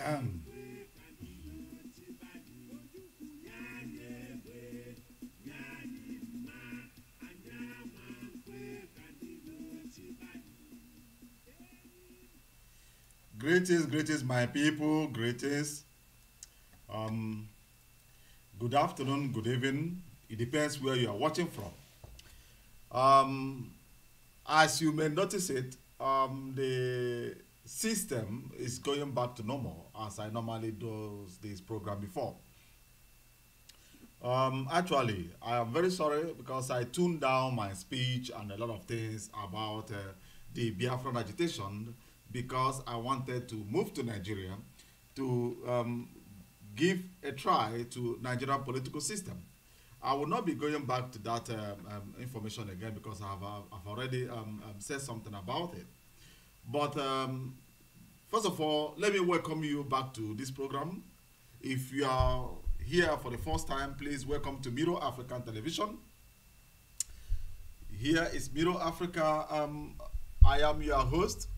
Um, greetings, greetings, my people. Greetings. Um, Good afternoon, good evening. It depends where you are watching from. Um, as you may notice it, the system is going back to normal as I normally do this program before. Actually, I am very sorry because I tuned down my speech and a lot of things about the Biafran agitation because I wanted to move to Nigeria to give a try to Nigerian political system. I will not be going back to that information again because I've already said something about it. But first of all, let me welcome you back to this program. If you are here for the first time, please welcome to Middle African Television. Here is Middle Africa. I am your host,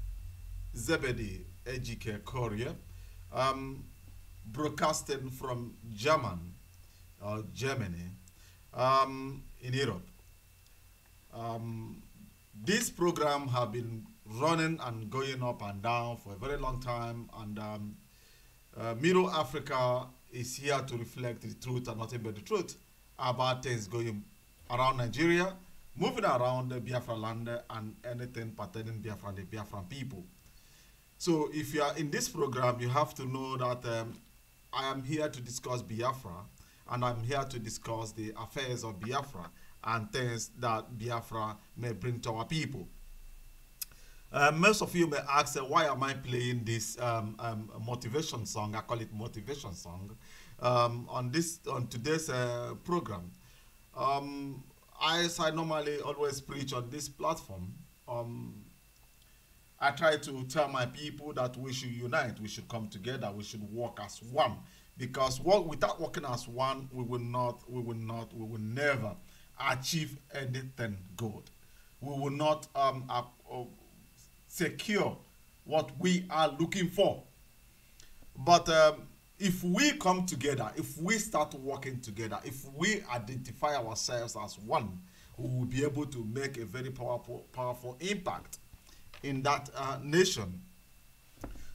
Zebedi Ejike Korea, broadcasting from Germany, in Europe. This program have been running and going up and down for a very long time, and Middle Africa is here to reflect the truth and nothing but the truth about things going around Nigeria, moving around the Biafra land, and anything pertaining Biafra and the Biafran people. So if you are in this program, you have to know that I am here to discuss Biafra, and I'm here to discuss the affairs of Biafra and things that Biafra may bring to our people. Most of you may ask, why am I playing this motivation song? I call it motivation song on today's program. As I normally always preach on this platform, I try to tell my people that we should unite, we should come together, we should work as one. Because without working as one, we will never achieve anything good. We will not secure what we are looking for. But if we come together, if we start working together, if we identify ourselves as one, we will be able to make a very powerful impact in that nation.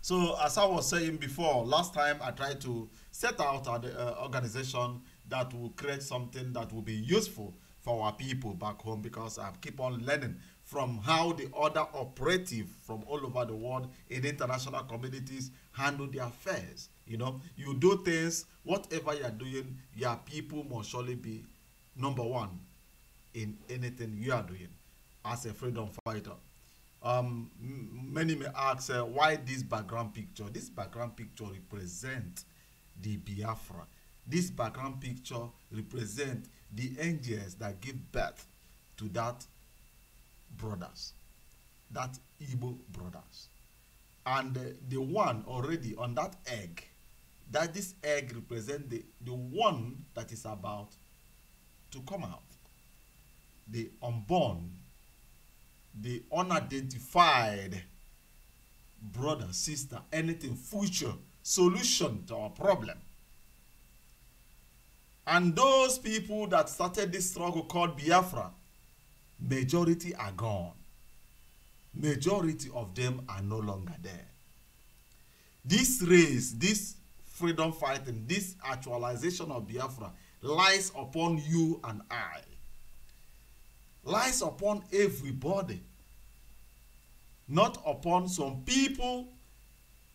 So as I was saying before, last time I tried to set out an organization that will create something that will be useful for our people back home, because I keep on learning from how the other operative from all over the world in international communities handle their affairs. You know, you do things, whatever you are doing, your people must surely be number one in anything you are doing as a freedom fighter. Many may ask, why this background picture? This background picture represents the Biafra. This background picture represents the angels that give birth to that brothers, that Igbo brothers. And the one already on that egg, that this egg represents the one that is about to come out, the unborn, the unidentified brother, sister, anything, future solution to our problem. And those people that started this struggle called Biafra, majority are gone. Majority of them are no longer there. This race, this freedom fighting, this actualization of Biafra lies upon you and I. Lies upon everybody. Not upon some people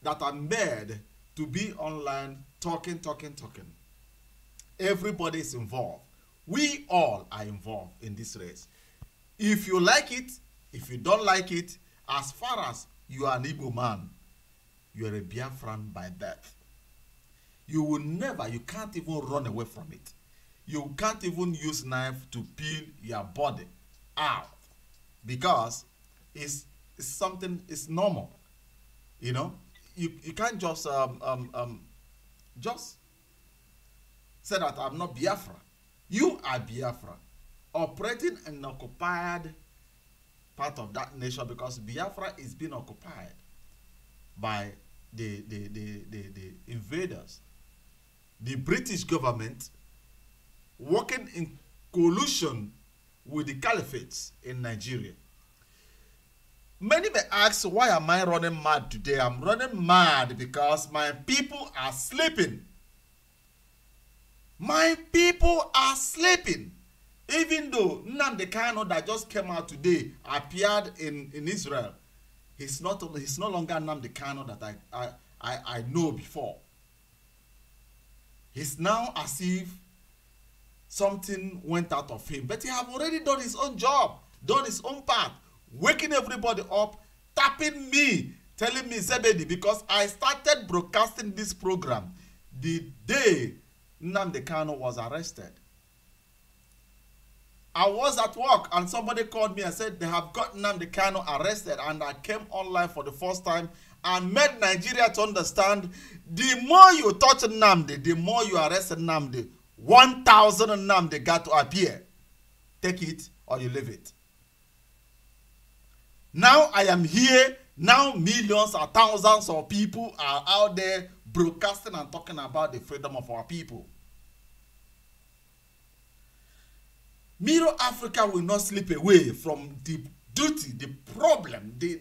that are made to be online talking. Everybody is involved. We all are involved in this race. If you like it, if you don't like it, as far as you are an Igbo man, you are a Biafran by birth. You will never, you can't even run away from it. You can't even use knife to peel your body out, because it's something, it's normal. You know, you can't just say that I'm not Biafra. You are Biafra, operating in an occupied part of that nation, because Biafra is being occupied by the invaders. The British government working in collusion with the caliphates in Nigeria. Many may ask, why am I running mad today? I'm running mad because my people are sleeping. My people are sleeping. Even though Nnamdi Kanu that just came out today appeared in Israel, he's no longer Nnamdi Kanu that I know before. He's now as if something went out of him. But he have already done his own job, done his own part, waking everybody up, tapping me, telling me, Zebedi, because I started broadcasting this program the day Nnamdi Kanu was arrested. I was at work and somebody called me and said they have got Nnamdi Kanu arrested, and I came online for the first time and made Nigeria to understand the more you touch Nnamdi, the more you arrest Nnamdi. 1,000 Nnamdi got to appear. Take it or you leave it. Now I am here. Now millions or thousands of people are out there broadcasting and talking about the freedom of our people. Mirror Africa will not slip away from the duty, the problem, the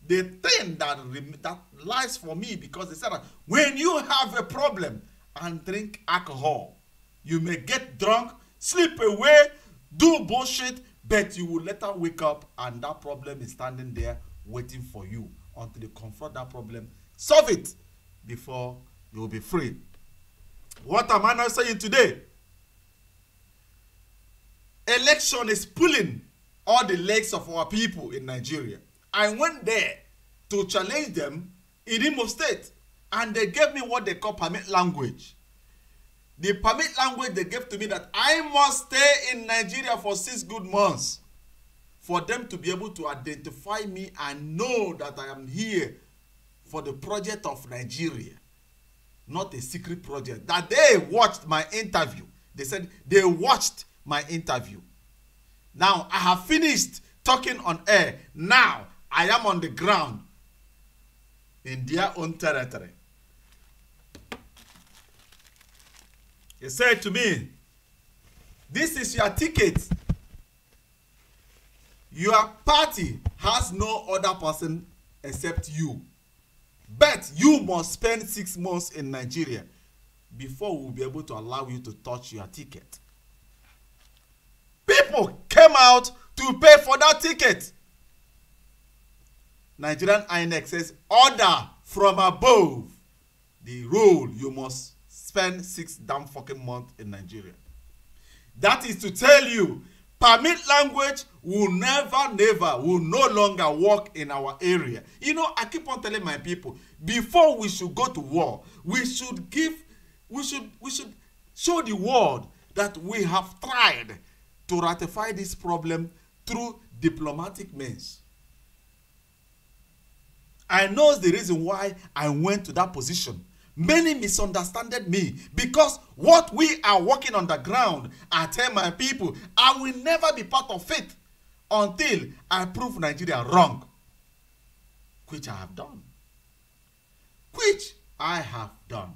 thing that lies for me, because they said that when you have a problem and drink alcohol, you may get drunk, slip away, do bullshit, but you will later wake up and that problem is standing there waiting for you until you confront that problem, solve it before you will be free. What am I now saying today? Election is pulling all the legs of our people in Nigeria. I went there to challenge them in Imo State, and they gave me what they call permit language. The permit language they gave to me that I must stay in Nigeria for 6 good months for them to be able to identify me and know that I am here for the project of Nigeria, not a secret project. That they watched my interview. They said they watched my interview. Now I have finished talking on air. Now I am on the ground in their own territory. He said to me, this is your ticket. Your party has no other person except you. But you must spend 6 months in Nigeria before we will be able to allow you to touch your ticket. People came out to pay for that ticket. Nigerian INEC says, order from above. The rule, you must spend 6 damn fucking months in Nigeria. That is to tell you, permit language will will no longer work in our area. You know, I keep on telling my people, before we should go to war, we should show the world that we have tried to ratify this problem through diplomatic means. I know the reason why I went to that position. Many misunderstood me because what we are working on the ground, I tell my people, I will never be part of it until I prove Nigeria wrong, which I have done. Which I have done.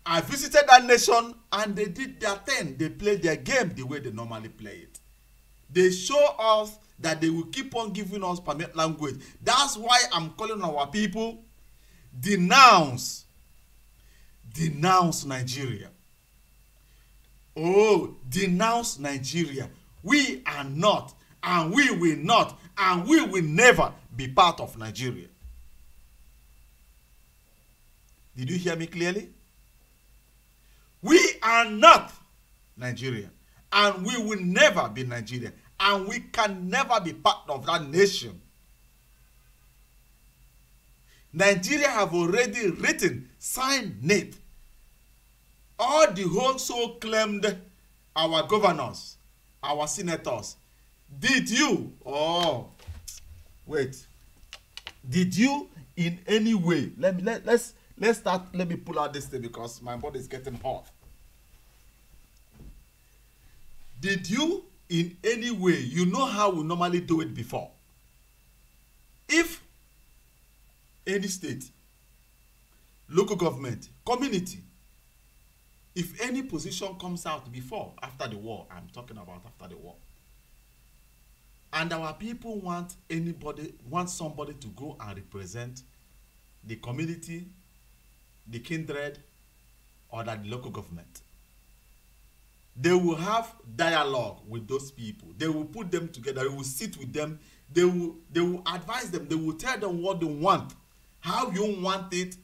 I visited that nation and they did their thing. They played their game the way they normally play it. They show us that they will keep on giving us permit language. That's why I'm calling our people, denounce Nigeria. Oh, denounce Nigeria. We are not, and we will not, and we will never be part of Nigeria. Did you hear me clearly? We are not Nigeria, and we will never be Nigeria, and we can never be part of that nation. Nigeria have already written, signed it. All the whole so-claimed our governors, our senators. Did you? Oh, wait. Did you in any way? Let's start. Let me pull out this thing because my body is getting hot. Did you in any way? You know how we normally do it before. If any state, local government, community, if any position comes out before, after the war, I'm talking about after the war, and our people want somebody to go and represent the community, the kindred, or the local government, they will have dialogue with those people. They will put them together. They will sit with them. They will advise them. They will tell them what they want, how you want it,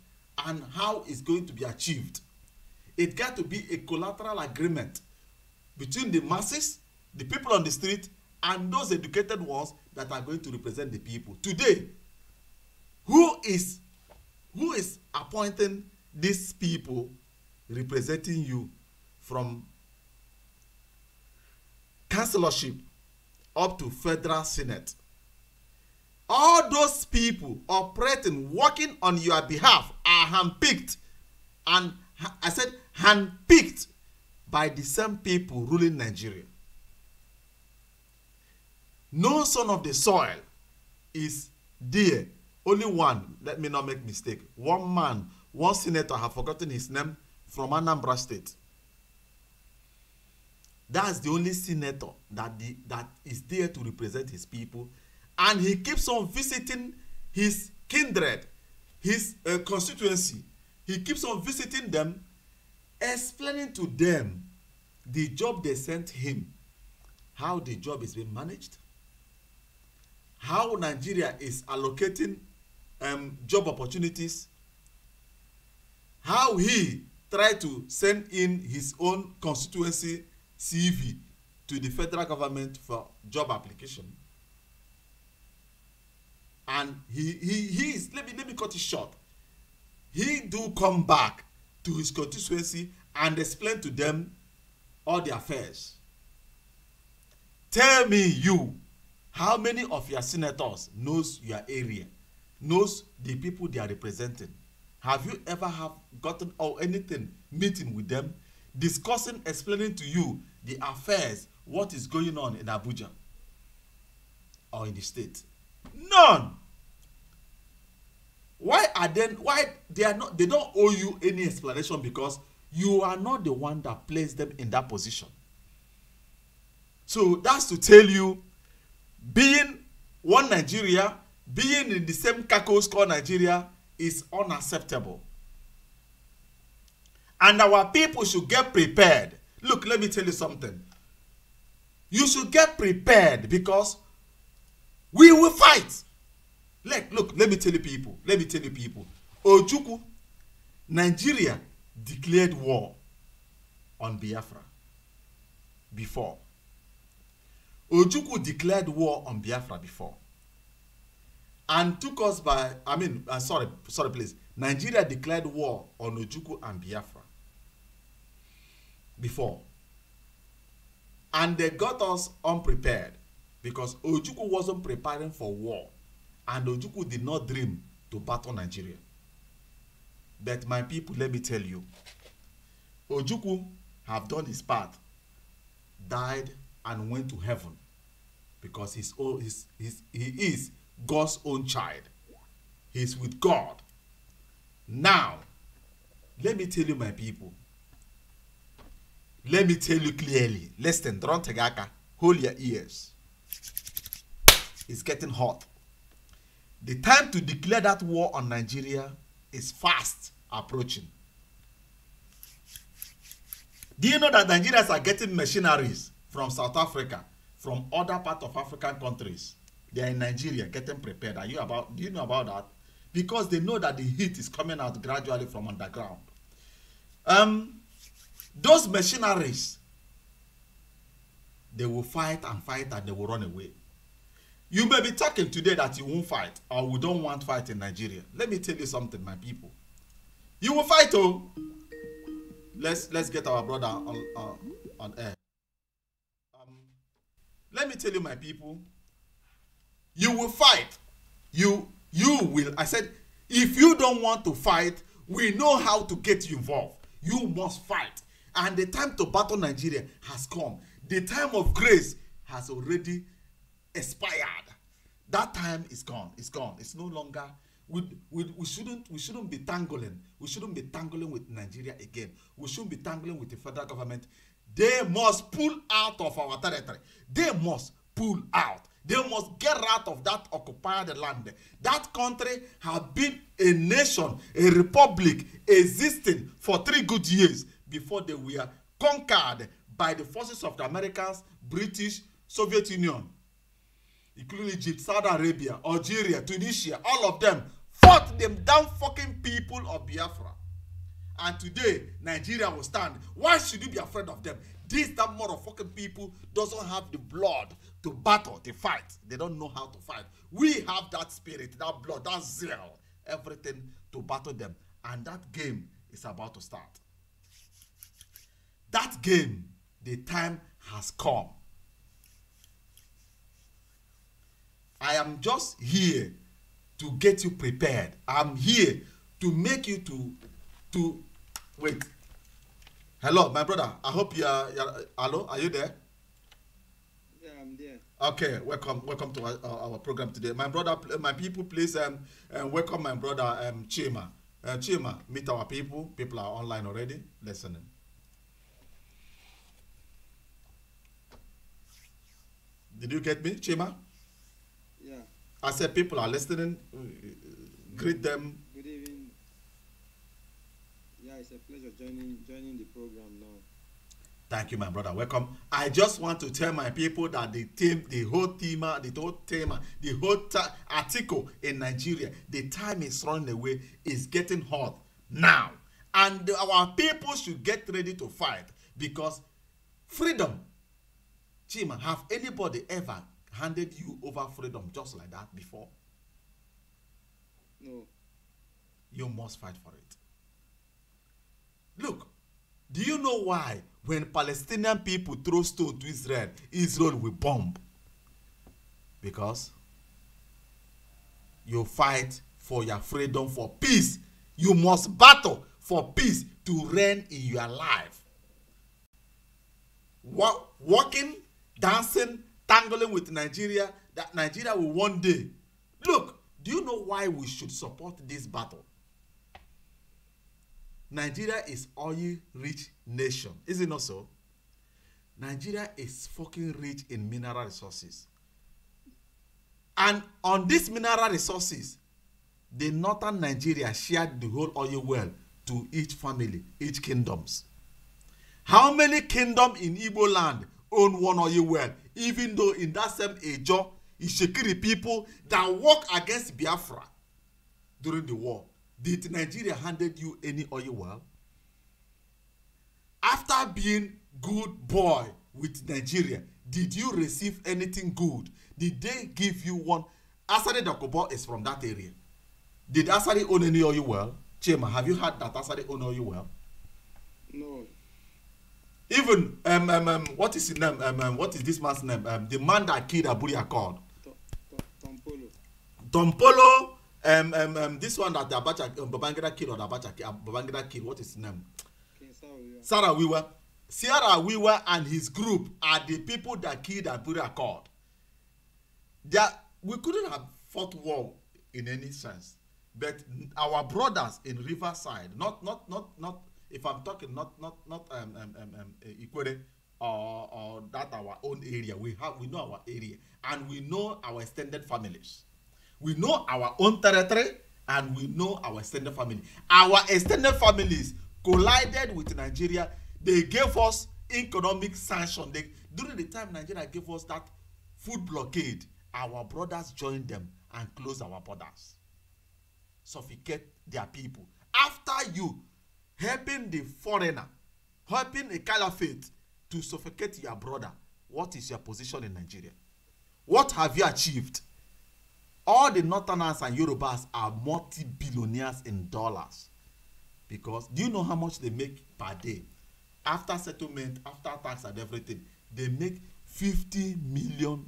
and how it's going to be achieved. It got to be a collateral agreement between the masses, the people on the street, and those educated ones that are going to represent the people. Today, who is appointing these people representing you from councillorship up to federal senate? All those people operating, working on your behalf are handpicked, and I said handpicked by the same people ruling Nigeria. No son of the soil is there. Only one, let me not make mistake. One man, one senator, I have forgotten his name, from Anambra State. That's the only senator that is there to represent his people. And he keeps on visiting his kindred, his constituency. He keeps on visiting them, explaining to them the job they sent him, how the job is being managed, how Nigeria is allocating job opportunities, how he tried to send in his own constituency CV to the federal government for job application. And he is, let me cut it short. He do come back to his constituency and explain to them all the affairs. Tell me you, how many of your senators knows your area, knows the people they are representing? Have you ever gotten or anything meeting with them, discussing, explaining to you the affairs, what is going on in Abuja or in the state? None. Why they don't owe you any explanation, because you are not the one that placed them in that position. So that's to tell you, being one Nigeria, being in the same cackles called Nigeria is unacceptable. And our people should get prepared. Look, let me tell you something. You should get prepared, because we will fight. Look, let me tell you people. Ojukwu, Nigeria declared war on Biafra before. Ojukwu declared war on Biafra before. And took us by, sorry please. Nigeria declared war on Ojukwu and Biafra before. And they got us unprepared, because Ojukwu wasn't preparing for war. And Ojukwu did not dream to battle Nigeria. But my people, let me tell you, Ojukwu have done his part, died and went to heaven, because he is God's own child. He is with God. Now, let me tell you, my people. Let me tell you clearly. Listen, Dron Tegaka, hold your ears. It's getting hot. The time to declare that war on Nigeria is fast approaching. Do you know that Nigerians are getting machineries from South Africa, from other parts of African countries? They are in Nigeria getting prepared. Do you know about that? Because they know that the heat is coming out gradually from underground. Those machineries, they will fight and they will run away. You may be talking today that you won't fight, or we don't want fight in Nigeria. Let me tell you something, my people. You will fight, oh. Let's get our brother on air. Let me tell you, my people. You will fight. You will. I said, if you don't want to fight, we know how to get you involved. You must fight. And the time to battle Nigeria has come. The time of grace has already expired. That time is gone. It's gone. It's no longer We shouldn't be tangling. We shouldn't be tangling with Nigeria again. We shouldn't be tangling with the federal government. They must pull out of our territory. They must pull out. They must get out of that occupied land. That country has been a nation, a republic, existing for 3 good years before they were conquered by the forces of the Americans, British, Soviet Union, including Egypt, Saudi Arabia, Algeria, Tunisia. All of them fought them damn fucking people of Biafra. And today, Nigeria will stand. Why should you be afraid of them? These damn motherfucking people doesn't have the blood to battle, to fight. They don't know how to fight. We have that spirit, that blood, that zeal, everything to battle them. And that game is about to start. That game, the time has come. I am just here to get you prepared. I'm here to make you to wait. Hello, my brother. I hope you are. Hello, are you there? Yeah, I'm there. Okay, welcome to our program today, my brother. My people, please welcome my brother Chima. Chima, meet our people. People are online already listening. Did you get me, Chima? Yeah. I said people are listening. Greet them. Good evening. Yeah, it's a pleasure joining the program now. Thank you, my brother. Welcome. I just want to tell my people that the whole article in Nigeria, the time is running away, is getting hot now. And our people should get ready to fight because freedom. Chima, have anybody ever handed you over freedom just like that before? No. You must fight for it. Look, do you know why when Palestinian people throw stone to Israel, Israel will bomb? Because you fight for your freedom, for peace. You must battle for peace to reign in your life. Walking, dancing, tangling with Nigeria, that Nigeria will one day. Look, do you know why we should support this battle? Nigeria is oil-rich nation. Is it not so? Nigeria is fucking rich in mineral resources. And on these mineral resources, the northern Nigeria shared the whole oil well to each family, each kingdoms. How many kingdoms in Igbo land own one oil well, even though in that same age, Ishekiri people that work against Biafra during the war, did Nigeria handed you any oil well? After being good boy with Nigeria, did you receive anything good? Did they give you one? Asari Dakobo is from that area. Did Asari own any oil well? Chema, have you heard that Asari own oil well? No. Even what is his name? What is this man's name? The man that killed Aburi Accord. Tompolo. Tompolo. This one that the Abacha Babangida killed, or the Abacha Babangida killed. What is his name? Sarah Wiwa. Sarah Wiwa and his group are the people that killed Aburi Accord. We couldn't have fought war in any sense, but our brothers in Riverside, not. If I'm talking not Ikwere or that our own area, we know our area and we know our extended families. We know our own territory and we know our extended family. Our extended families collided with Nigeria. They gave us economic sanction. During the time Nigeria gave us that food blockade, our brothers joined them and closed our borders. Suffocate their people. After you helping the foreigner, helping a caliphate to suffocate your brother, what is your position in Nigeria? What have you achieved? All the Northerners and Yorubas are multi-billionaires in dollars. Because do you know how much they make per day? After settlement, after tax and everything, they make $50 million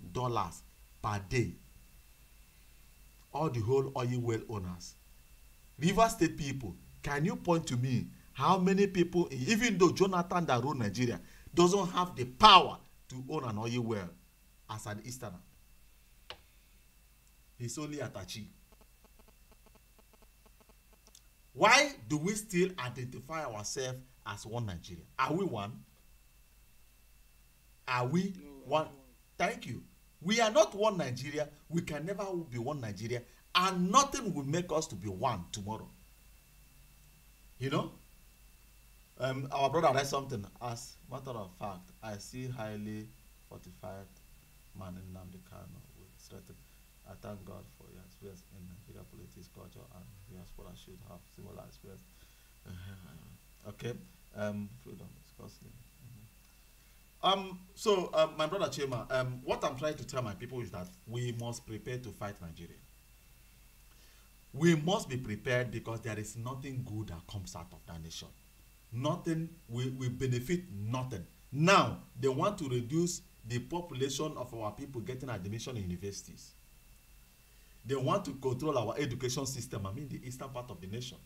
per day. All the whole oil well owners. River State people, can you point to me how many people, even though Jonathan that ruled Nigeria, doesn't have the power to own an oil well as an Easterner? He's only Atachi. Why do we still identify ourselves as one Nigeria? Are we one? Are we No, we are one? not one. Thank you. We are not one Nigeria. We can never be one Nigeria, and nothing will make us to be one tomorrow. You know, our brother read something. As matter of fact, I see highly fortified man in Nnamdi Kanu with strength. I thank God for your experience in Nigeria politics, culture, and diaspora should have similar experience. Okay, freedom is costly. My brother Chema, what I'm trying to tell my people is that we must prepare to fight Nigeria. We must be prepared because there is nothing good that comes out of that nation. Nothing, we benefit nothing. Now, they want to reduce the population of our people getting admission in universities. They want to control our education system, I mean the eastern part of the nation.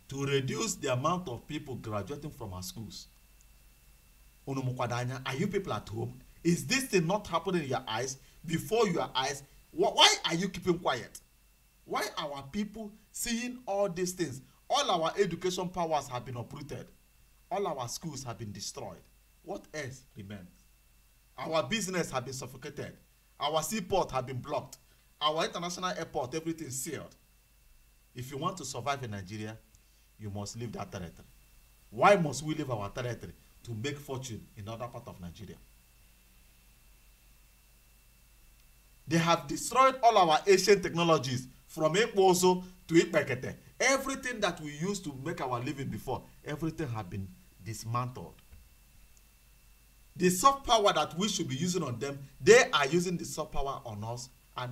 To reduce the amount of people graduating from our schools. Are you people at home? Is this thing not happening in your eyes, before your eyes? Why are you keeping quiet? Why are our people seeing all these things? All our education powers have been uprooted. All our schools have been destroyed. What else remains? Our business have been suffocated. Our seaport have been blocked. Our international airport, everything sealed. If you want to survive in Nigeria, you must leave that territory. Why must we leave our territory? To make fortune in other part of Nigeria. They have destroyed all our ancient technologies from Ekposo to Ikpekete. Everything that we used to make our living before, everything have been dismantled. The soft power that we should be using on them, they are using the soft power on us and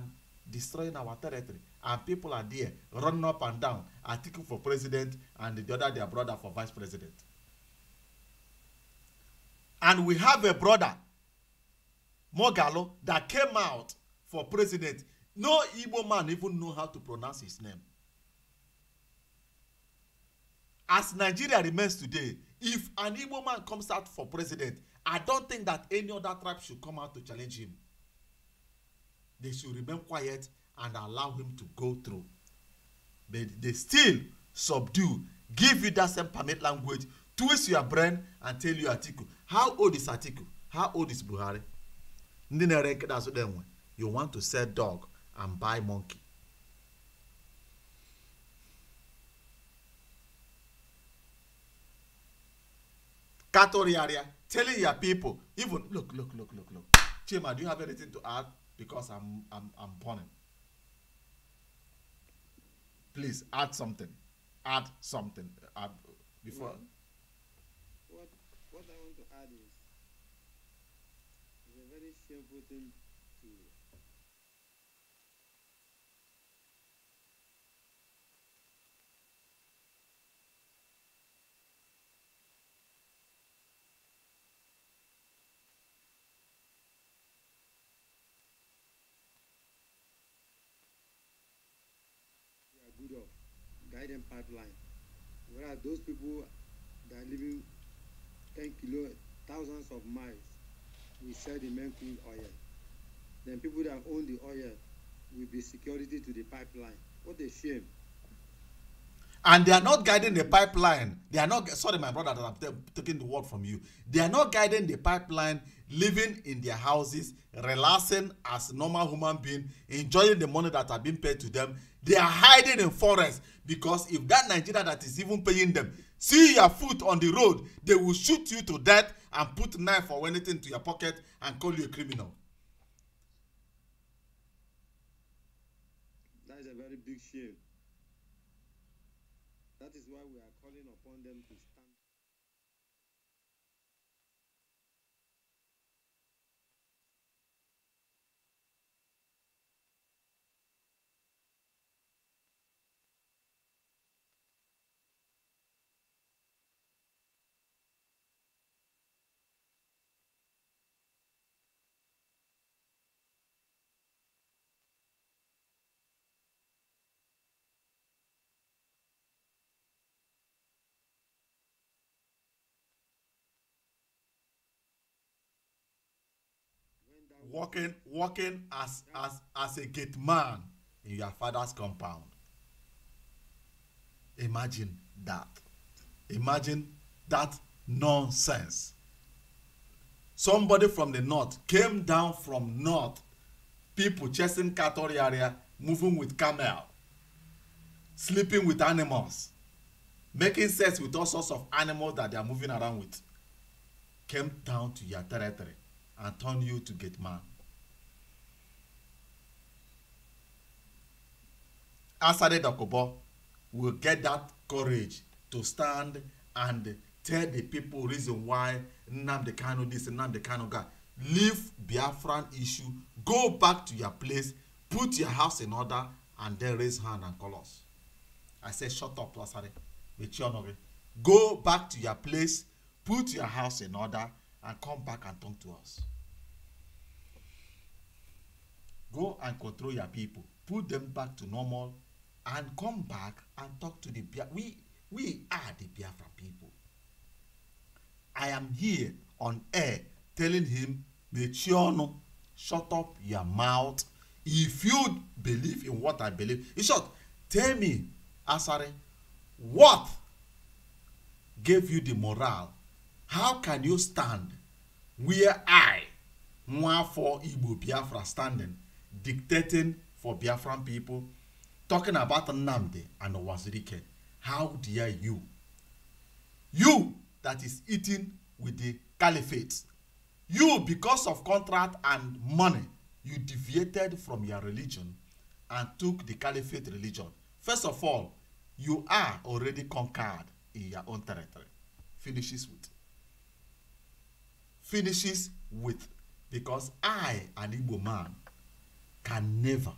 destroying our territory. And people are there running up and down, Atiku for president and the other their brother for vice president. And we have a brother, Mogalo, that came out for president. No Igbo man even know how to pronounce his name. As Nigeria remains today, if an Igbo man comes out for president, I don't think that any other tribe should come out to challenge him. They should remain quiet and allow him to go through. But they still subdue, give you that same permit language, twist your brain and tell you Atiku. How old is Atiku? How old is Buhari? You want to sell dog and buy monkey. Katori area, telling your people, even look. Chima, do you have anything to add? Because I'm burning. Please add something. Add something. Before. Well, what I want to add is it's a very shameful thing to we are good of guiding pipeline. Whereas those people that are living thousands of miles will sell the main crude oil. Then people that own the oil will be security to the pipeline. What a shame. And they are not guiding the pipeline. They are not, sorry my brother that I'm taking the word from you. They are not guiding the pipeline, living in their houses, relaxing as normal human being, enjoying the money that are being paid to them. They are hiding in forests because if that Nigeria that is even paying them see your foot on the road, they will shoot you to death and put knife or anything to your pocket and call you a criminal. That is a very big shame. That is why we are calling upon them to stand. When that Working as a gate man in your father's compound. Imagine that. Imagine that nonsense. Somebody from the north came down from north, people chasing cattle area, moving with camel, sleeping with animals, making sex with all sorts of animals that they are moving around with, came down to your territory and turned you to gate man. Asade Dokobo will get that courage to stand and tell the people reason why Nnamdi Kanu this and Nnamdi Kanu guy. Leave Biafran issue, go back to your place, put your house in order, and then raise hand and call us. I said, shut up, Asade. Go back to your place, put your house in order, and come back and talk to us. Go and control your people, put them back to normal, and come back and talk to the Biafra. We are the Biafra people. I am here on air telling him, Mechiano, shut up your mouth. If you believe in what I believe, in short, tell me, Asare, what gave you the morale? How can you stand where I, Mwafo Igbo Biafra, standing, dictating for Biafran people, talking about Nnamdi and Wazirike? How dare you? You that is eating with the caliphate. You, because of contract and money, you deviated from your religion and took the caliphate religion. First of all, you are already conquered in your own territory. Finishes with, because I, an Igbo man, can never,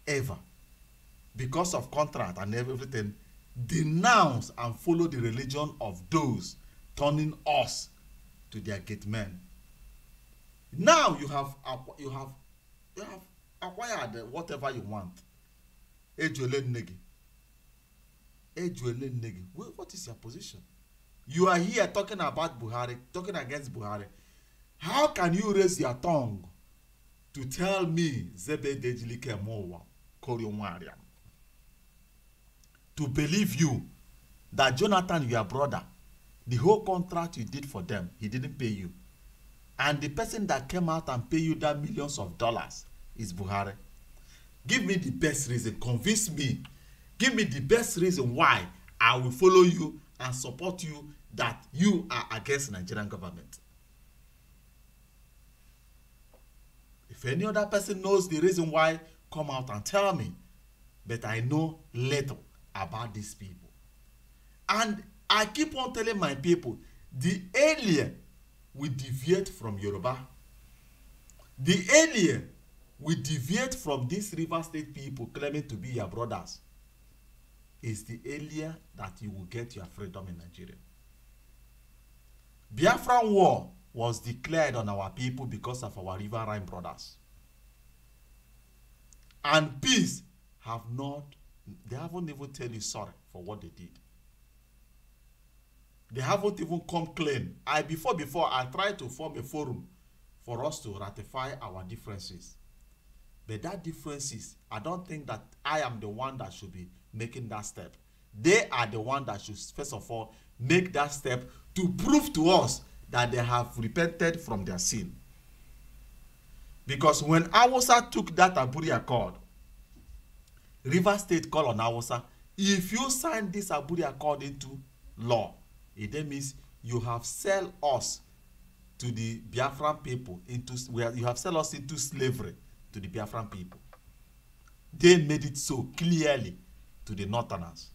ever, because of contract and everything, denounce and follow the religion of those turning us to their gate men. Now you have acquired whatever you want. What is your position? You are here talking about Buhari, talking against Buhari. How can you raise your tongue to tell me Zebe Dejilike Mowa, Koryomwariam, to believe you that Jonathan, your brother, the whole contract you did for them, he didn't pay you. And the person that came out and paid you that millions of dollars is Buhari. Give me the best reason. Convince me. Give me the best reason why I will follow you and support you that you are against the Nigerian government. If any other person knows the reason why, come out and tell me. But I know little about these people. And I keep on telling my people, the earlier we deviate from Yoruba, the earlier we deviate from these River State people claiming to be your brothers, is the earlier that you will get your freedom in Nigeria. Biafran war was declared on our people because of our riverine brothers. And peace they haven't even tell you sorry for what they did. They haven't even come clean. Before I tried to form a forum for us to ratify our differences. But that differences, I don't think that I am the one that should be making that step. They are the one that should, first of all, make that step to prove to us that they have repented from their sin. Because when Awusa took that Aburi Accord, River State called on Awusa, if you sign this Aburi Accord into law, it then means you have sell us to the Biafran people you have sell us into slavery to the Biafran people. They made it so clearly to the Northerners.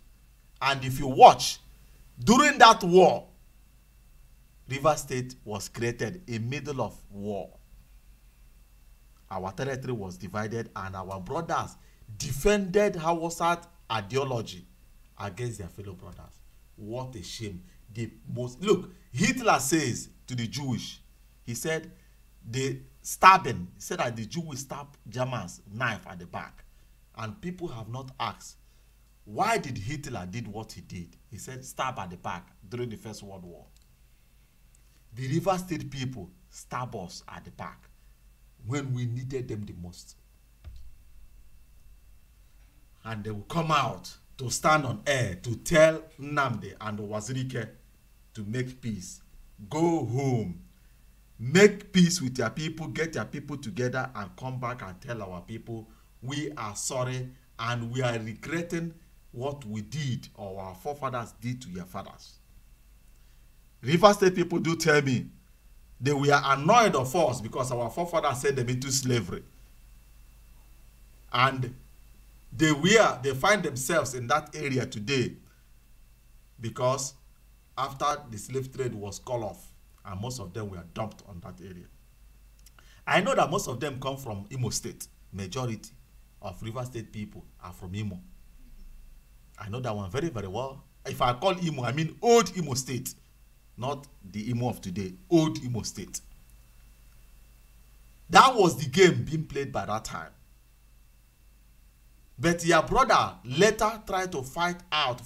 And if you watch, during that war, River State was created in middle of war. Our territory was divided and our brothers defended Hausa ideology against their fellow brothers. What a shame. Look, Hitler says to the Jewish, he said he said that the Jew will stab Germans knife at the back. And people have not asked, why did Hitler did what he did? He said stab at the back during the First World War. The River State people stab us at the back when we needed them the most. And they will come out to stand on air to tell Nnamdi and Wazirike to make peace. Go home. Make peace with your people, get your people together and come back and tell our people we are sorry and we are regretting what we did or our forefathers did to your fathers. River State people do tell me they were annoyed of us because our forefathers sent them into slavery. And they find themselves in that area today because after the slave trade was called off and most of them were dumped on that area. I know that most of them come from Imo State. Majority of River State people are from Imo. I know that one very, very well. If I call Imo, I mean old Imo State. Not the Imo of today, old Imo State. That was the game being played by that time. But your brother later tried to fight out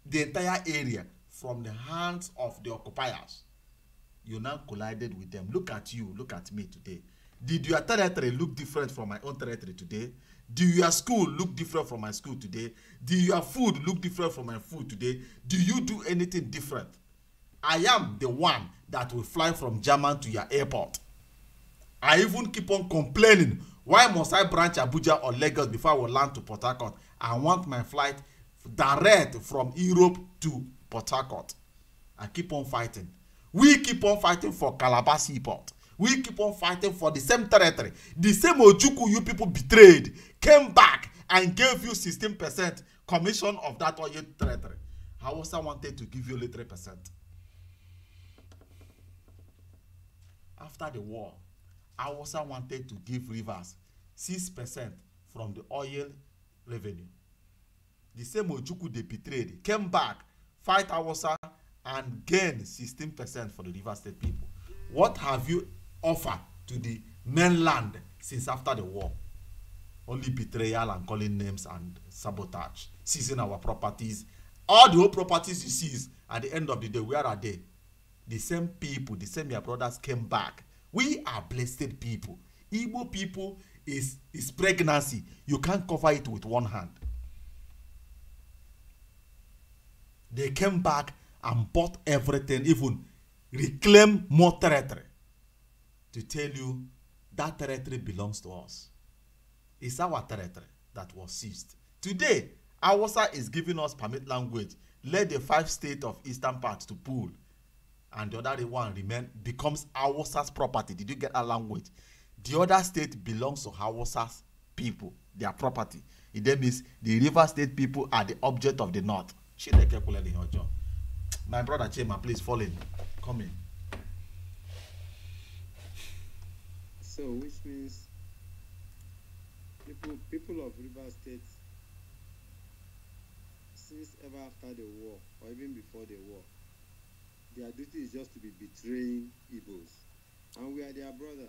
the entire area from the hands of the occupiers. You now collided with them. Look at you, look at me today. Did your territory look different from my own territory today? Do your school look different from my school today? Do your food look different from my food today? Do you do anything different? I am the one that will fly from German to your airport. I even keep on complaining. Why must I branch Abuja or Lagos before I will land to Port Harcourt? I want my flight direct from Europe to Port Harcourt. I keep on fighting. We keep on fighting for Calabar Seaport. We keep on fighting for the same territory. The same Ojukwu you people betrayed came back and gave you 16% commission of that oil territory. Hausa wanted to give you only 3%. After the war, Hausa wanted to give Rivers 6% from the oil revenue. The same Ojukwu they betrayed came back, fight Hausa, and gain 16% for the River State people. What have you offered to the mainland since after the war? Only betrayal and calling names and sabotage, seizing our properties. All the old properties you seize, at the end of the day, where are they? The same people, the same your brothers came back. We are blessed people. Igbo people is pregnancy. You can't cover it with one hand. They came back and bought everything, even reclaim more territory, to tell you that territory belongs to us. It's our territory that was seized. Today, Hausa is giving us permit language. Let the 5 states of eastern part to pool, and the other one becomes Hausa's property. Did you get that language? The other state belongs to Hausa's people, their property. It then means the River State people are the object of the North. My brother Chema, please fall in. Come in. So, which means people of River State, since ever after the war, or even before the war, their duty is just to be betraying Igbos. And we are their brother.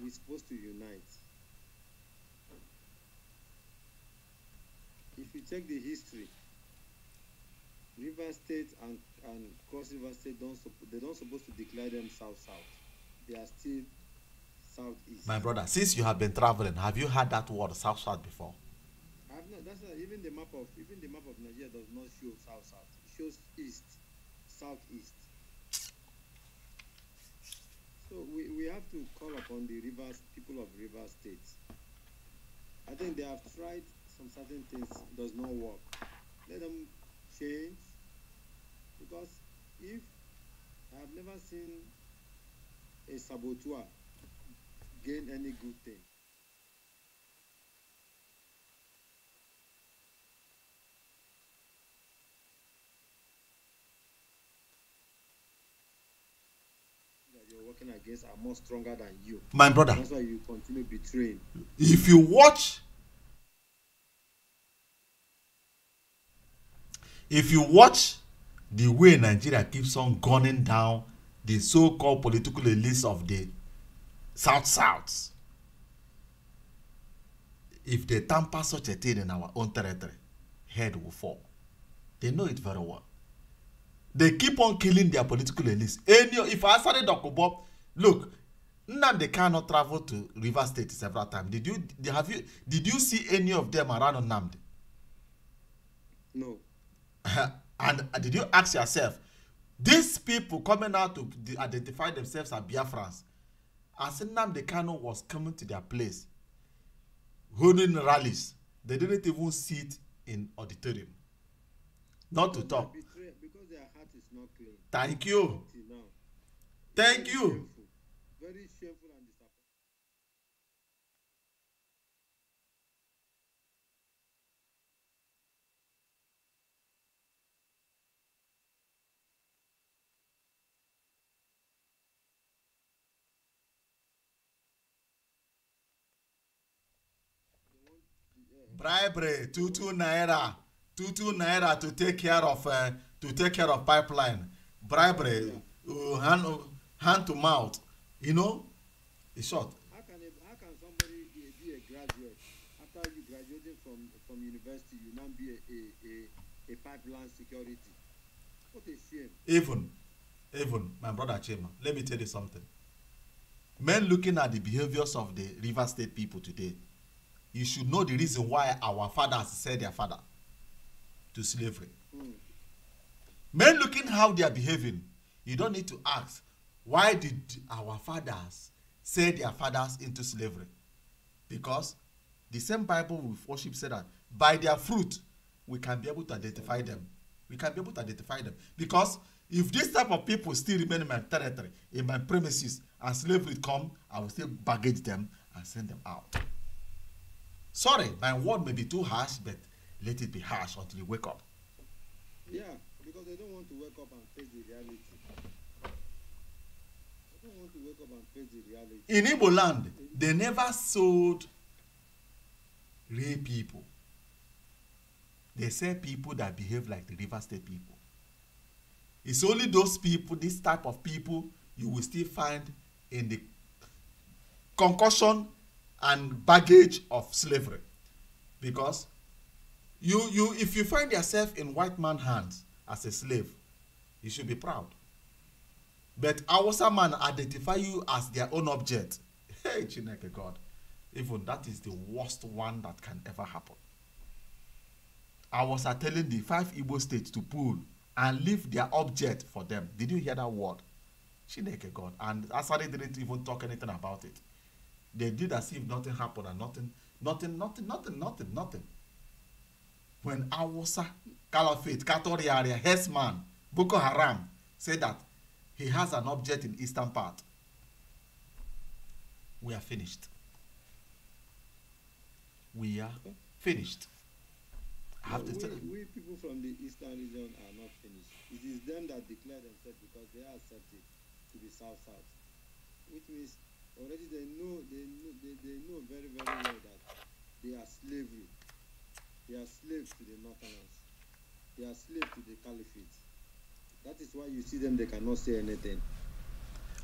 We're supposed to unite. If you check the history, River State and Cross River State they don't supposed to declare them south-south. They are still southeast. My brother, since you have been traveling, have you heard that word south-south before? I have not. That's not, even the map of Nigeria does not show south-south. It shows east, southeast. So we have to call upon the people of River State. I think they have tried some certain things, does not work. Let them change, because if I have never seen a saboteur gain any good thing. That you're working against are more stronger than you. My brother, that's why you continue betraying. If you watch the way Nigeria keeps on gunning down the so-called political elites of the South, if they tamper such a thing in our own territory, head will fall. They know it very well. They keep on killing their political elites. If I started Dr. Bob, look, Nnamdi cannot travel to River State several times. Did you see any of them around Nnamdi? No. And did you ask yourself, these people coming out to identify themselves as Biafrans, as Nnamdi Kanu was coming to their place, holding rallies, they didn't even sit in auditorium. Not to talk. Because their heart is not clean. Thank you. Thank you. Shameful. Very shameful and disappointing. Bribery, 2 naira to take care of pipeline. Bribery, hand to mouth. You know, it's short. How can somebody be a graduate after you graduated from university? You now be a pipeline security. What a shame. Even my brother Chema, let me tell you something. Men looking at the behaviors of the River State people today, you should know the reason why our fathers sell their father to slavery. Men looking how they are behaving, you don't need to ask, why did our fathers sell their fathers into slavery? Because the same Bible we worship said that by their fruit we can be able to identify them. We can be able to identify them. Because if this type of people still remain in my territory, in my premises, and slavery come, I will still baggage them and send them out. Sorry, my word may be too harsh, but let it be harsh until you wake up. Yeah, because they don't want to wake up and face the reality. They don't want to wake up and face the reality. In Igbo land, they never sold real people. They sell people that behave like the River State people. It's only those people, this type of people, you will still find in the concussion and baggage of slavery. Because if you find yourself in white man's hands as a slave, you should be proud. But Hausa man identify you as their own object. Hey, Chineke God. Even that is the worst one that can ever happen. I was telling the 5 Igbo states to pull and leave their object for them. Did you hear that word? Chineke God. And Asari didn't even talk anything about it. They did as if nothing happened and nothing. When Awasa, Caliphate, Katori area, Hesman, Boko Haram said that he has an object in eastern part, we are finished. We are finished. I have to tell you. We people from the eastern region are not finished. It is them that declare themselves because they are accepted to be South, which means already they know very well that they are slavery. They are slaves to the Northerners. They are slaves to the Caliphate. That is why you see them, they cannot say anything.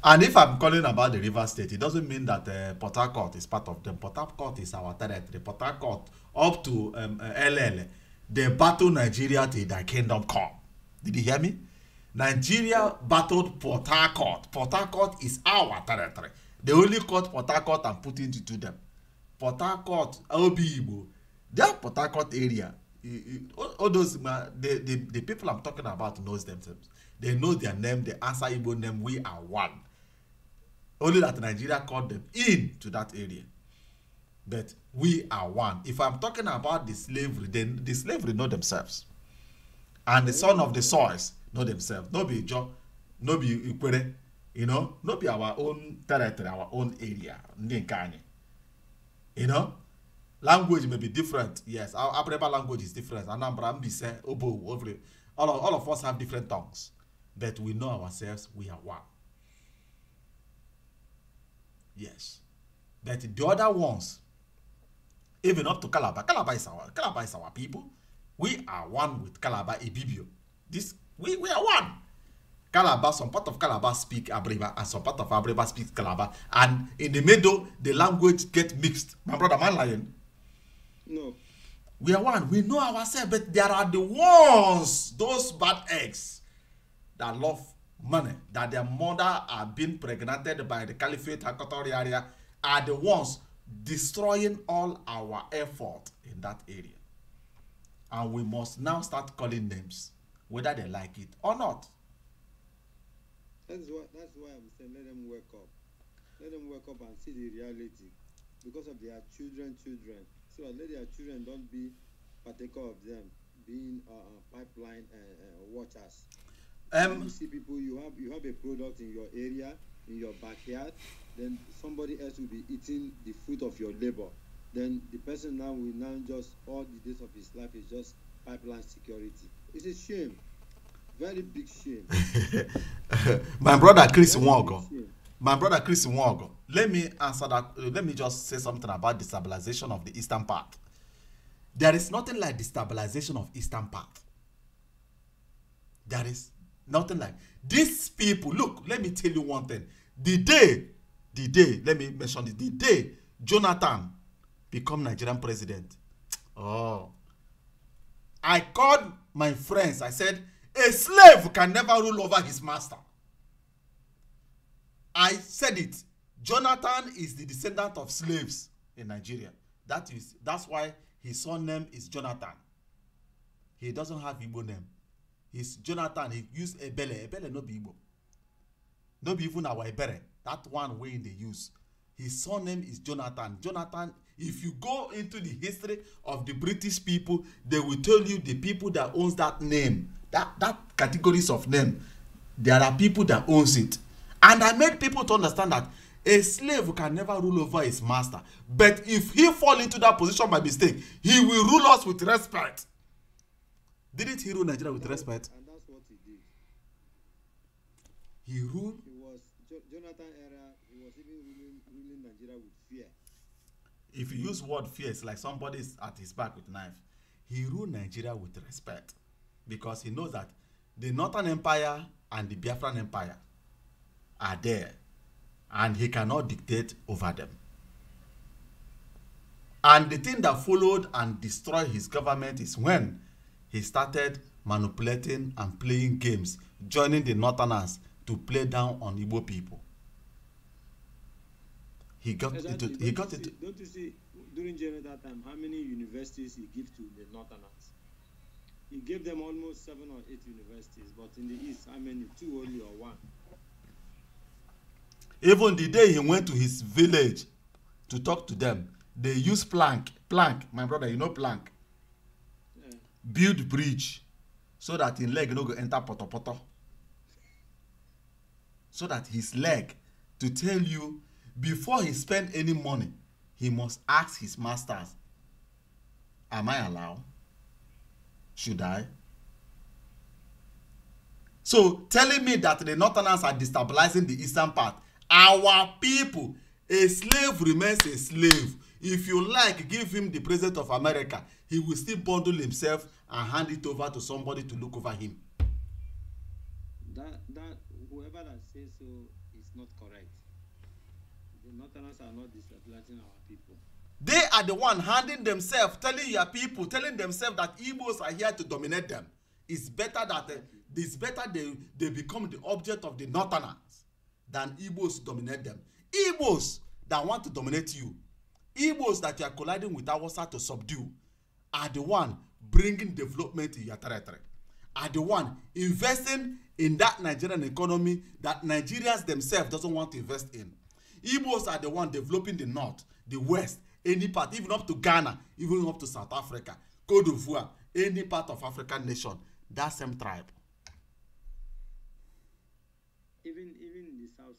And if I'm calling about the River State, it doesn't mean that Port Harcourt is part of them. Port Harcourt is our territory. Port Harcourt up to LL. They battle Nigeria till their kingdom come. Did you hear me? Nigeria battled Port Harcourt. Port Harcourt is our territory. They only caught Port Harcourt and put it into them. Port Harcourt, Obibo, that Port Harcourt area, all those, the people I'm talking about knows themselves. They know their name, they answer Igbo name, we are one. Only that Nigeria called them into that area. But we are one. If I'm talking about the slavery, then the slavery know themselves. And the son of the soils know themselves. No be Joe, no be Ikwere, you know, no be our own territory, our own area. You know, language may be different. Yes, our Abreba language is different. Anambra, Mbise, Obo, all of us have different tongues. But we know ourselves, we are one. Yes. But the other ones, even up to Calabar, Calabar is our people. We are one with Calabar Ibibio. We are one. Calabar, some part of Calabar speak Abreba, and some part of Abreba speaks Calabar. And in the middle, the language get mixed. My brother, man lion. No. We are one. We know ourselves, but there are the ones, those bad eggs, that love money that their mother are being pregnanted by the Caliphate Hakotari area are the ones destroying all our effort in that area. And we must now start calling names, whether they like it or not. That's why I'm saying let them wake up. Let them wake up and see the reality. Because of their children. So let their children don't be partaker of them being pipeline watchers. You see people, you have a product in your area, in your backyard, then somebody else will be eating the fruit of your labor. Then the person now will now just, all the days of his life is just pipeline security. It's a shame. Very big shame. My brother Chris Nwogo. My brother Chris Nwogo. Let me answer that. Let me just say something about the stabilization of the eastern part. There is nothing like the stabilization of eastern part. There is nothing like these people. Look, let me tell you one thing. The day, let me mention it. The day Jonathan become Nigerian president. Oh, I called my friends. I said, a slave can never rule over his master. I said it. Jonathan is the descendant of slaves in Nigeria. That's why his son name is Jonathan. He doesn't have Igbo name. He's Jonathan. He used Ebele. Ebele no be Igbo. No be even our Ebere. That one way they use. His son name is Jonathan. Jonathan, if you go into the history of the British people, they will tell you the people that owns that name, that categories of name, there are people that owns it. And I made people to understand that a slave can never rule over his master. But if he fall into that position by mistake, he will rule us with respect. Didn't he rule Nigeria with respect? And that's what he did. He ruled. He was Jonathan era. He was even ruling Nigeria with fear. If you use word fear, it's like somebody is at his back with a knife. He ruled Nigeria with respect because he knows that the Northern Empire and the Biafran Empire are there, and he cannot dictate over them. And the thing that followed and destroyed his government is when he started manipulating and playing games, joining the Northerners to play down on Igbo people. He got into. Don't you see during Jonathan time how many universities he gave to the Northerners? He gave them almost 7 or 8 universities, but in the East, how many? 2 only or 1? Even the day he went to his village to talk to them, they used plank, my brother, you know plank. Yeah. Build bridge so that his leg no go enter poto. So that his leg, to tell you, before he spend any money, he must ask his masters, am I allowed? Should I? So telling me that the Northerners are destabilizing the eastern part, our people, a slave remains a slave. If you like, give him the president of America, he will still bundle himself and hand it over to somebody to look over him. That whoever that says so is not correct. The Northerners are not destabilizing our people. They are the one handing themselves, telling your people, telling themselves that Igbos are here to dominate them. It's better that they become the object of the Northerners than Igbos dominate them. Igbos that want to dominate you, Igbos that you are colliding with Hausa to subdue, are the one bringing development in your territory, are the one investing in that Nigerian economy that Nigerians themselves doesn't want to invest in. Igbos are the one developing the north, the west, any part, even up to Ghana, even up to South Africa, Cote d'Ivoire, any part of African nation, that same tribe. Even in the South,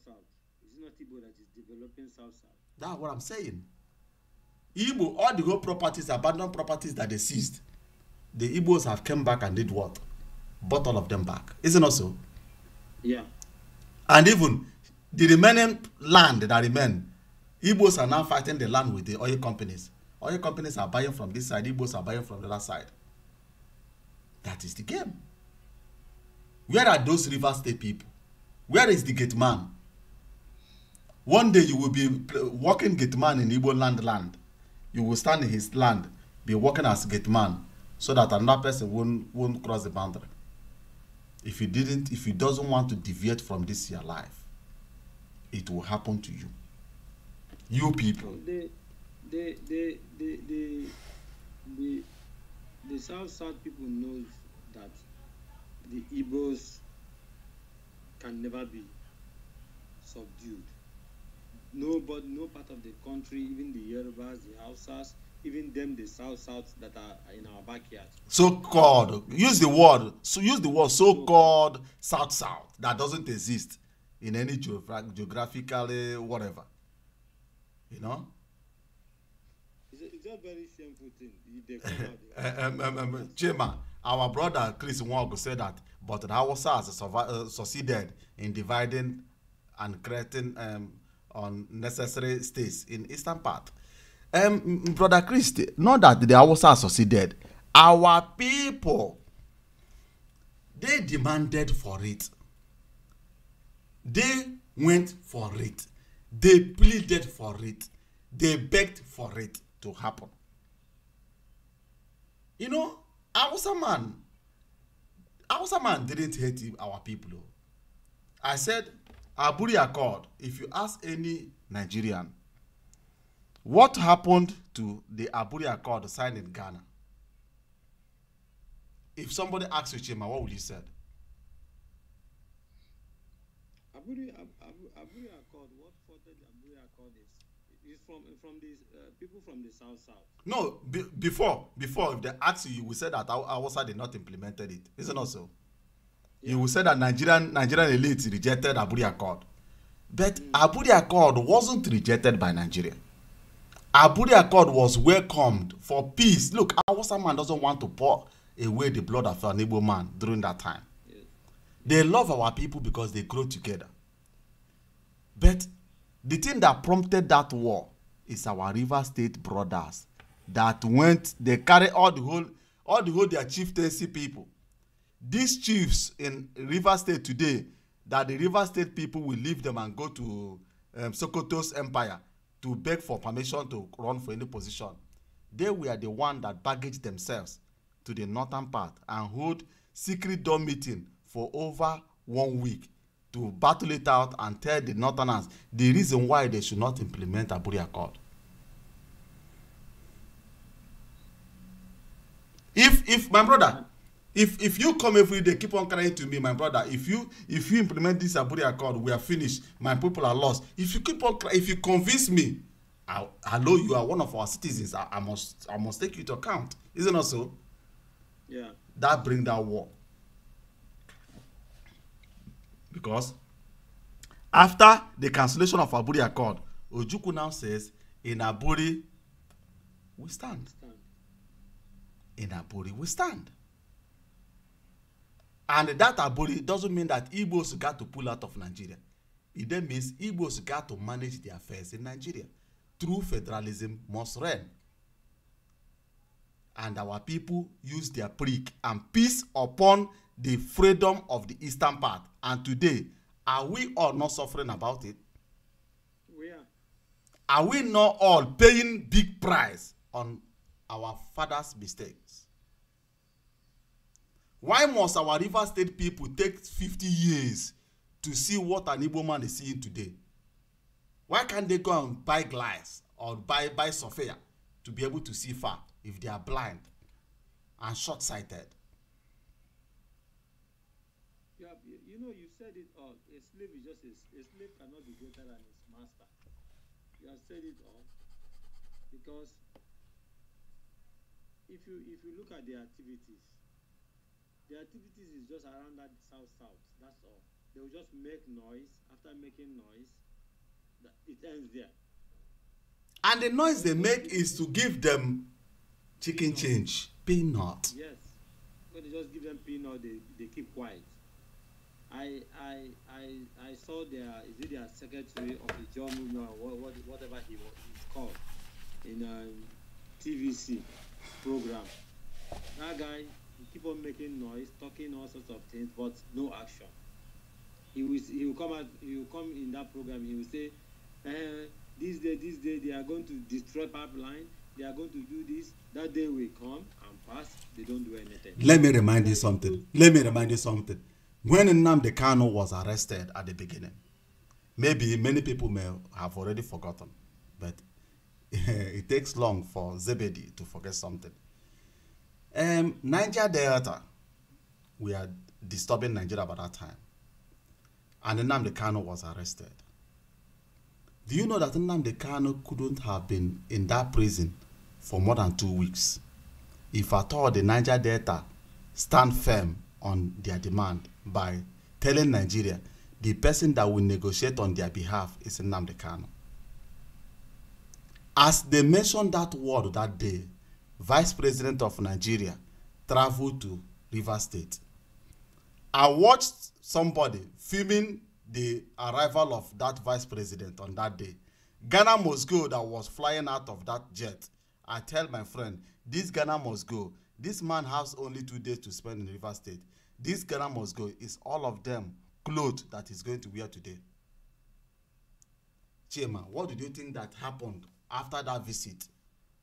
it's not Igbo that is developing South. That's what I'm saying. Igbo, all the whole properties, abandoned properties that they seized, the Igbos have come back and did what? Bought all of them back. Isn't it so? Yeah. And even the remaining land that remain, Igbos are now fighting the land with the oil companies. Oil companies are buying from this side, Igbos are buying from the other side. That is the game. Where are those River State people? Where is the gate man? One day you will be walking gate man in Igbo land. You will stand in his land, be working as gate man, so that another person won't cross the boundary. If he doesn't want to deviate from this your life, it will happen to you. You people. The South people knows that the Igbos can never be subdued. No part of the country, even the Yorubas, the Hausas, even them, the South that are in our backyard. So-called, use the word so-called South that doesn't exist in any geographically whatever. You know? It's a very shameful thing. They come out, Chima, our brother Chris Nwago said that, but the Hausa has succeeded in dividing and creating unnecessary states in eastern part. Brother Chris, not that the Hausa succeeded. Our people, they demanded for it. They went for it. They pleaded for it. They begged for it to happen. You know, Hausa man didn't hate our people. I said, Aburi Accord, if you ask any Nigerian, what happened to the Aburi Accord signed in Ghana? If somebody asks you, Chima, what would you say? Aburi Accord, what further the Aburi Accord is from these people from the South. No, before, if they ask you, you will say that Hausa did not implemented it. Isn't it so? Yeah. You will say that Nigerian elite rejected Aburi Accord. But Aburi Accord wasn't rejected by Nigeria. Aburi Accord was welcomed for peace. Look, Hausa man doesn't want to pour away the blood of an Igbo man during that time. Yes. They love our people because they grow together. But the thing that prompted that war is our River State brothers that went, they carry all the whole their chieftaincy people. These chiefs in River State today, that the River State people will leave them and go to Sokoto's empire to beg for permission to run for any position. They were the one that baggaged themselves to the northern part and hold secret door meeting for over 1 week to battle it out and tell the northerners the reason why they should not implement Aburi Accord. If my brother, if you come every day, keep on crying to me, my brother, if you implement this Aburi Accord, we are finished, my people are lost. If you keep on crying, if you convince me, hello, you are one of our citizens, I must take you to account. Isn't it so? Yeah. That bring that war. Because after the cancellation of Aburi Accord, Ojukwu now says, in Aburi, we stand. In Aburi, we stand. And that Aburi doesn't mean that Igbos got to pull out of Nigeria. It then means Igbos got to manage their affairs in Nigeria. True federalism must reign. And our people use their prick and peace upon the freedom of the eastern part. And today, are we all not suffering about it? We are. Are we not all paying big price on our father's mistakes? Why must our River State people take 50 years to see what an Igbo man is seeing today? Why can't they go and buy glass or buy Sophia to be able to see far if they are blind and short-sighted? Yeah, you know, you said it all. A slave is just a slave cannot be greater than his master. You have said it all. Because if you look at the activities is just around that south. That's all. They will just make noise. After making noise, it ends there. And the noise they make is to give them chicken change, peanut. Yes. When they just give them peanut, they keep quiet. I saw their secretary of the job movement or whatever he's called in TVC program. That guy, he keep on making noise, talking all sorts of things, but no action. He will come in that program. He will say, this day they are going to destroy pipeline. They are going to do this. That day will come and pass. They don't do anything. Let me remind you something. When Nnamdi Kanu was arrested at the beginning, maybe many people may have already forgotten, but it takes long for Zebedi to forget something. Niger Delta, we are disturbing Nigeria by that time, and Nnamdi Kanu was arrested. Do you know that Nnamdi Kanu couldn't have been in that prison for more than 2 weeks if at all the Niger Delta stand firm on their demand by telling Nigeria the person that will negotiate on their behalf is Nnamdi Kanu? As they mentioned that word that day, Vice President of Nigeria traveled to Rivers State. I watched somebody filming the arrival of that vice president on that day. Ghana must go that was flying out of that jet. I tell my friend, this Ghana must go. This man has only 2 days to spend in Rivers State. This Ghana must go. Is all of them clothes that he's going to wear today. Chima, what did you think that happened after that visit?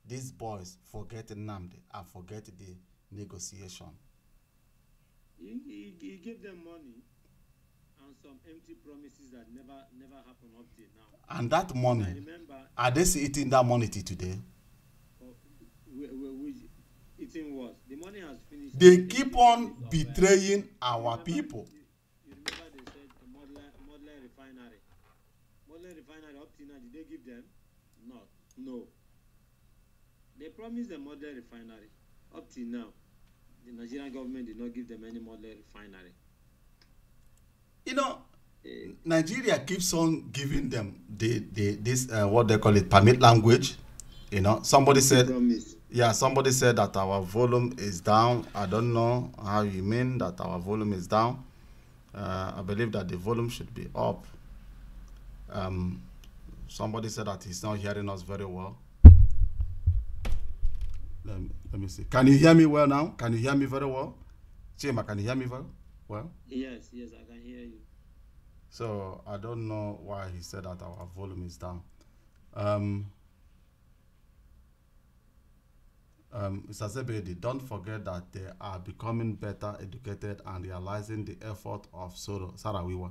These boys forget Nnamdi and forget the negotiation. He gave them money and some empty promises that never happened up till now. And that money, I remember, are they eating that money till today? which eating what? The money has finished. They keep on betraying our people. You remember they said a Modler refinery. Modler refinery up till now, did they give them? Not. No. They promised a Modler refinery. Up till now, the Nigerian government did not give them any Modler refinery. You know, Nigeria keeps on giving them this what they call it, permit language. You know, somebody said, yeah, somebody said that our volume is down. I don't know how you mean that our volume is down. I believe that the volume should be up. Somebody said that he's not hearing us very well. Let me see. Can you hear me well now? Can you hear me very well? Chima, can you hear me very well? Yes, I can hear you. So I don't know why he said that our volume is down. Mr. Zebedi, don't forget that they are becoming better educated and realizing the effort of Sarawiwa.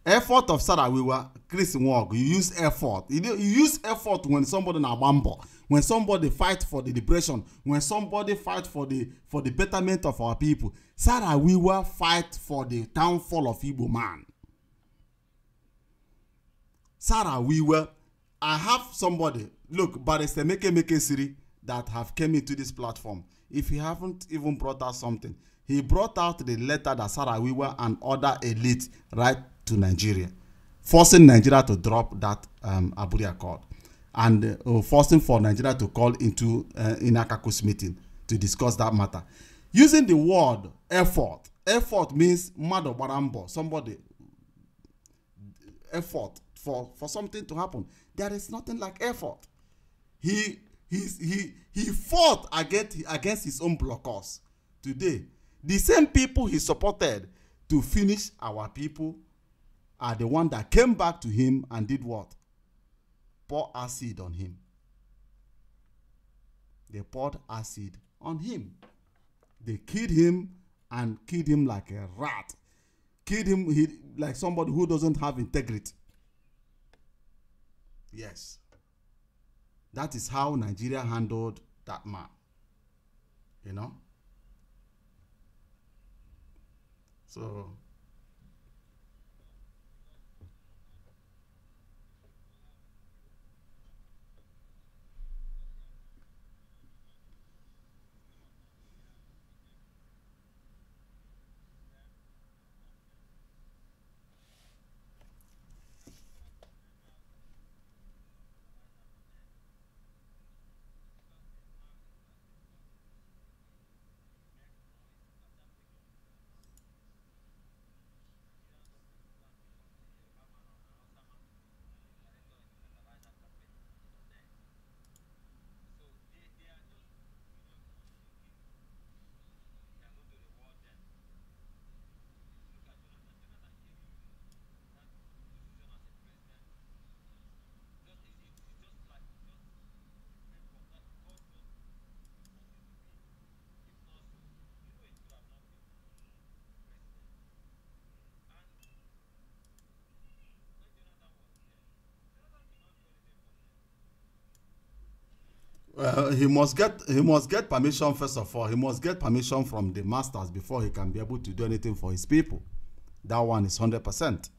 Effort of Sarawiwa, Chris Nwog, you use effort. You use effort when somebody na bambo, when somebody fight for the liberation, when somebody fight for the betterment of our people. Sarawiwa fight for the downfall of Igbo man. Sarawiwa, I have somebody, look, Barrister Meke Siri, that have came into this platform. If he haven't even brought out something, he brought out the letter that Sarawiwa and other elites write to Nigeria, forcing Nigeria to drop that Aburi Accord, and forcing for Nigeria to call into Inakakus meeting to discuss that matter. Using the word effort. Effort means mado barambo, somebody effort for something to happen. There is nothing like effort. He fought against his own blockers. Today, the same people he supported to finish our people are the one that came back to him and did what? Pour acid on him. They poured acid on him. They killed him and killed him like a rat. Killed him like somebody who doesn't have integrity. Yes. That is how Nigeria handled that man. You know? So, He must get permission first of all. He must get permission from the masters before he can be able to do anything for his people. That one is 100%.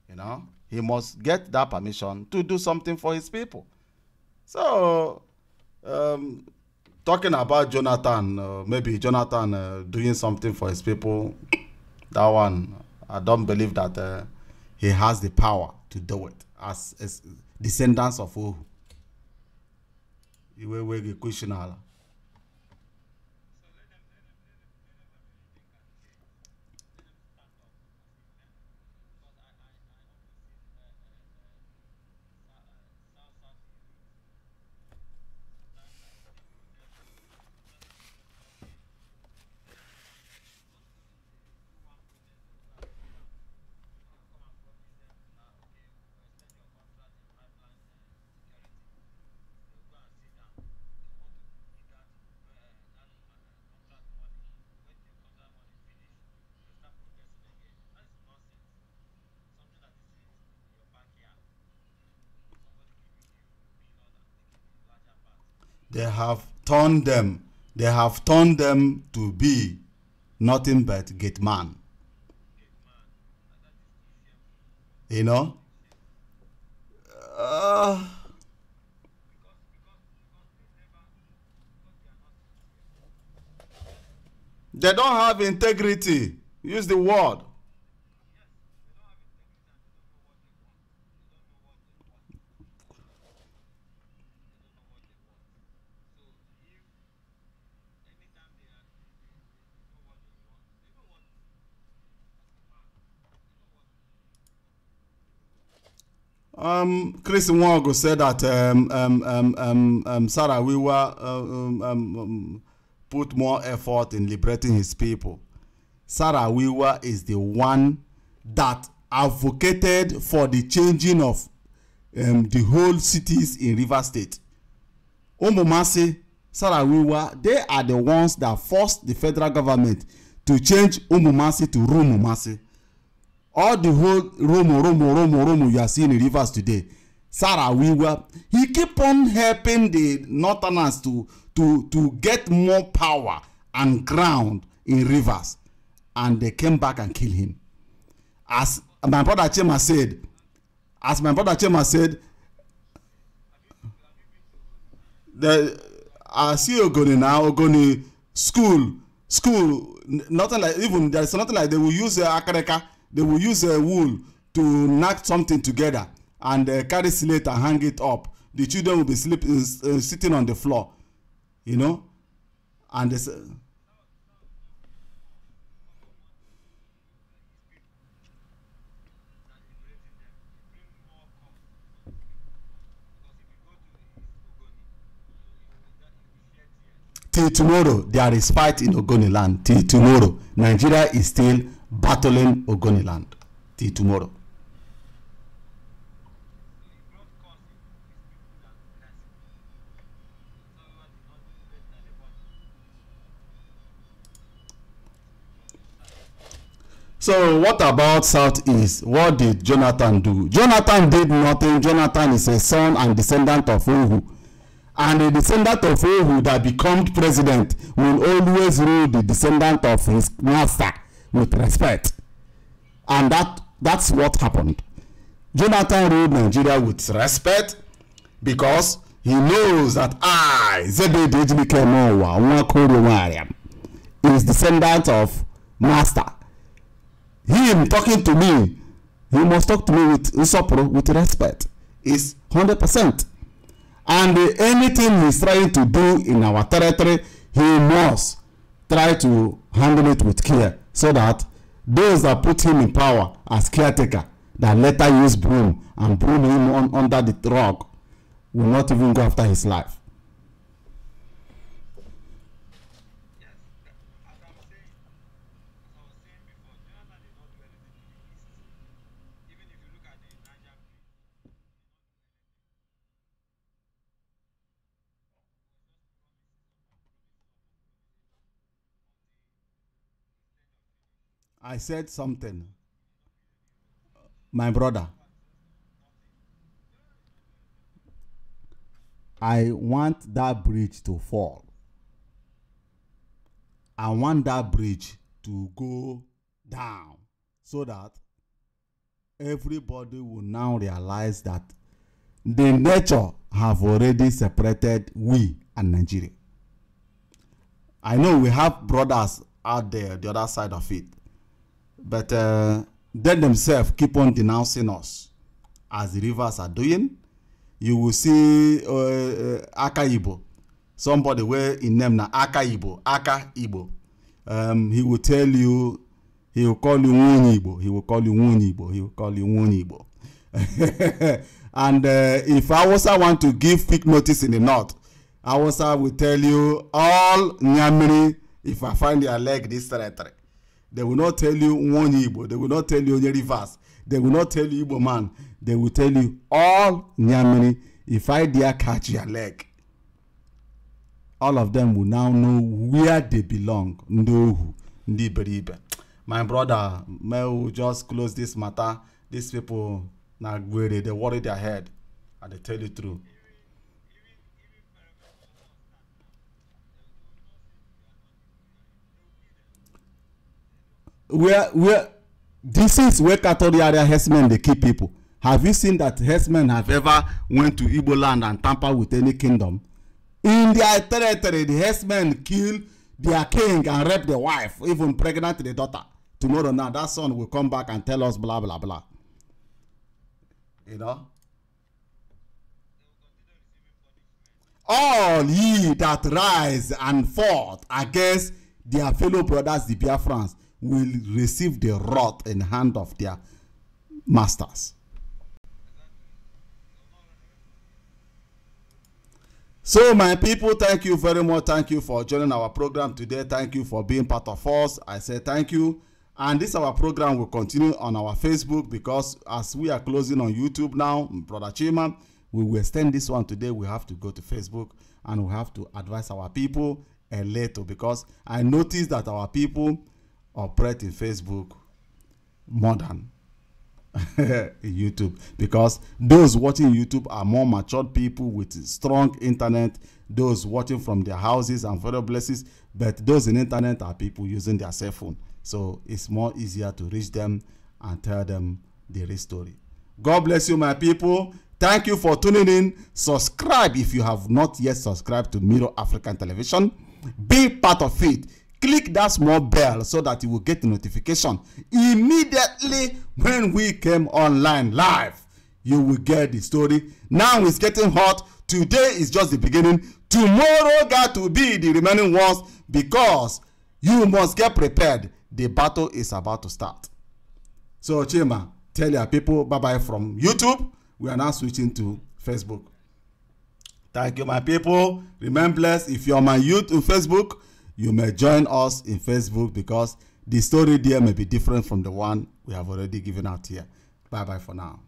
You know, he must get that permission to do something for his people. So, um, talking about Jonathan, maybe Jonathan doing something for his people, that one, I don't believe that he has the power to do it as descendants of Ohu. Iwe wege question ala. They have turned them. They have turned them to be nothing but gate man. You know. Uh, they don't have integrity. Use the word. Chris Nwago said that Sarah Wiwa put more effort in liberating his people. Sarah Wiwa is the one that advocated for the changing of the whole cities in River State. Umumasi, Sarah Wiwa, they are the ones that forced the federal government to change Umumasi to Rumumasi. All the whole Romo you are seeing in Rivers today, Sarah Wiwa, he keep on helping the Northerners to get more power and ground in Rivers, and they came back and killed him. As my brother Chema said, I see Ogoni now, Ogoni school, nothing like, even there's nothing like they will use Akareka. They will use wool to knock something together and carry slate and hang it up. The children will be sitting on the floor, you know, and they say, till tomorrow there is fight in Ogoni land. Till tomorrow, Nigeria is still battling Ogoni land. Till tomorrow. So what about Southeast? What did Jonathan do? Jonathan did nothing. Jonathan is a son and descendant of Ohu. And a descendant of Ohu that became president will always rule the descendant of his master with respect. And that's what happened. Jonathan ruled Nigeria with respect because he knows that is descendant of master. Him talking to me, he must talk to me with Usopro, with respect. Is 100%. And anything he's trying to do in our territory, he must try to handle it with care, so that those that put him in power as caretaker, that later use broom and broom him under the rug, will not even go after his life. I said something, my brother. I want that bridge to fall. I want that bridge to go down so that everybody will now realize that the nature have already separated we and Nigeria. I know we have brothers out there, the other side of it, but they themselves keep on denouncing us as the rivers are doing. You will see Aka Igbo, somebody where in name na Aka Igbo, Aka Igbo. He will tell you, he will call you Nwunye Igbo, he will call you Nwunye Igbo, he will call you Nwunye Igbo. And if Hausa want to give quick notice in the north, Hausa will tell you all Nyamiri, if I find their leg this territory. They will not tell you Nwunye Igbo, they will not tell you Onye Rivers, they will not tell you Igbo man, they will tell you all Nyamiri, if I dare catch your leg. All of them will now know where they belong. Ndohu, Ndiberibe. My brother, may we just close this matter. These people, they worry their head, and they tell you true. This is where Katori area herdsmen they keep people. Have you seen that herdsmen have ever went to Igbo land and tamper with any kingdom? In their territory, the herdsmen kill their king and rape the wife, even pregnant the daughter. Tomorrow now, that son will come back and tell us blah, blah, blah. You know? All ye that rise and fought against their fellow brothers, the Biafrans, will receive the wrath in the hand of their masters. So my people, thank you very much. Thank you for joining our program today. Thank you for being part of us. I say thank you. And this our program will continue on our Facebook, because as we are closing on YouTube now, Brother Chima, we will extend this one today. We have to go to Facebook and we have to advise our people later, because I noticed that our people operate in Facebook more than YouTube, because those watching YouTube are more matured people with strong internet, those watching from their houses and further places, but those in internet are people using their cell phone, so it's more easier to reach them and tell them the real story. God bless you, my people. Thank you for tuning in. Subscribe if you have not yet subscribed to Mirror African Television. Be part of it. Click that small bell so that you will get the notification immediately when we came online live. You will get the story. Now it's getting hot. Today is just the beginning. Tomorrow got to be the remaining ones, because you must get prepared. The battle is about to start. So Chima, tell your people bye-bye from YouTube. We are now switching to Facebook. Thank you, my people. Remember, blessed. If you're my youth on Facebook, you may join us in Facebook, because the story there may be different from the one we have already given out here. Bye-bye for now.